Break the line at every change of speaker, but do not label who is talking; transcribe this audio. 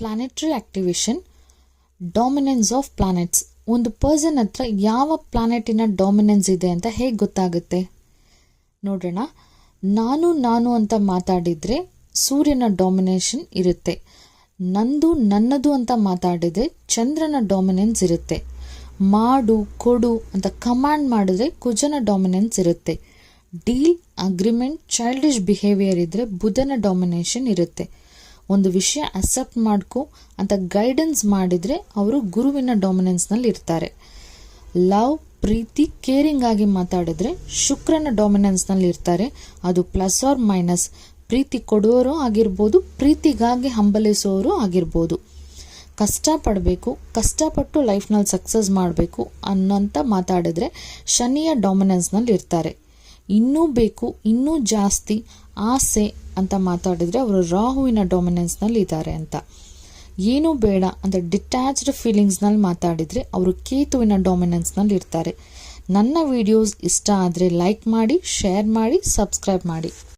Planetary activation, dominance of planets. ಒಂದು person ಹತ್ರ ಯಾವ ಪ್ಲಾನೆಟಿನ ಡಾಮಿನೆನ್ಸ್ ಇದೆ ಅಂತ ಹೇಗೆ ಗೊತ್ತಾಗುತ್ತೆ ನೋಡೋಣ. ನಾನು ಅಂತ ಮಾತಾಡಿದರೆ ಸೂರ್ಯನ ಡಾಮಿನೇಷನ್ ಇರುತ್ತೆ. ನನ್ನದು ಅಂತ ಮಾತಾಡಿದರೆ ಚಂದ್ರನ ಡಾಮಿನೆನ್ಸ್ ಇರುತ್ತೆ. ಮಾಡು ಕೊಡು ಅಂತ ಕಮಾಂಡ್ ಮಾಡಿದ್ರೆ ಕುಜನ ಡಾಮಿನೆನ್ಸ್ ಇರುತ್ತೆ. ಡೀಲ್, ಅಗ್ರಿಮೆಂಟ್, ಚೈಲ್ಡಿಶ್ ಬಿಹೇವಿಯರ್ ಇದ್ದರೆ ಬುಧನ ಡಾಮಿನೇಷನ್ ಇರುತ್ತೆ. ಒಂದು ವಿಷಯ ಅಕ್ಸೆಪ್ಟ್ ಮಾಡ್ಕೊ ಅಂತ ಗೈಡೆನ್ಸ್ ಮಾಡಿದರೆ ಅವರು ಗುರುವಿನ ಡಾಮಿನೆನ್ಸ್ನಲ್ಲಿ ಇರ್ತಾರೆ. ಲವ್, ಪ್ರೀತಿ, ಕೇರಿಂಗ್ ಆಗಿ ಮಾತಾಡಿದ್ರೆ ಶುಕ್ರನ ಡಾಮಿನೆನ್ಸ್ನಲ್ಲಿ ಇರ್ತಾರೆ. ಅದು ಪ್ಲಸ್ ಆರ್ ಮೈನಸ್. ಪ್ರೀತಿ ಕೊಡುವವರು ಆಗಿರ್ಬೋದು, ಪ್ರೀತಿಗಾಗಿ ಹಂಬಲಿಸೋರು ಆಗಿರ್ಬೋದು. ಕಷ್ಟಪಡಬೇಕು, ಕಷ್ಟಪಟ್ಟು ಲೈಫ್ನಲ್ಲಿ ಸಕ್ಸಸ್ ಮಾಡಬೇಕು ಅನ್ನೋಂಥ ಮಾತಾಡಿದ್ರೆ ಶನಿಯ ಡಾಮಿನೆನ್ಸ್ನಲ್ಲಿ ಇರ್ತಾರೆ. ಇನ್ನೂ ಬೇಕು, ಇನ್ನೂ ಜಾಸ್ತಿ ಆಸೆ ಅಂತ ಮಾತಾಡಿದರೆ ಅವರು ರಾಹುವಿನ ಡಾಮಿನೆನ್ಸ್ನಲ್ಲಿ ಇದ್ದಾರೆ ಅಂತ. ಏನೂ ಬೇಡ ಅಂತ ಡಿಟ್ಯಾಚ್ಡ್ ಫೀಲಿಂಗ್ಸ್ನಲ್ಲಿ ಮಾತಾಡಿದರೆ ಅವರು ಕೇತುವಿನ ಡಾಮಿನೆನ್ಸ್ನಲ್ಲಿ ಇರ್ತಾರೆ. ನನ್ನ ವಿಡಿಯೋಸ್ ಇಷ್ಟ ಆದರೆ ಲೈಕ್ ಮಾಡಿ, ಶೇರ್ ಮಾಡಿ, ಸಬ್ಸ್ಕ್ರೈಬ್ ಮಾಡಿ.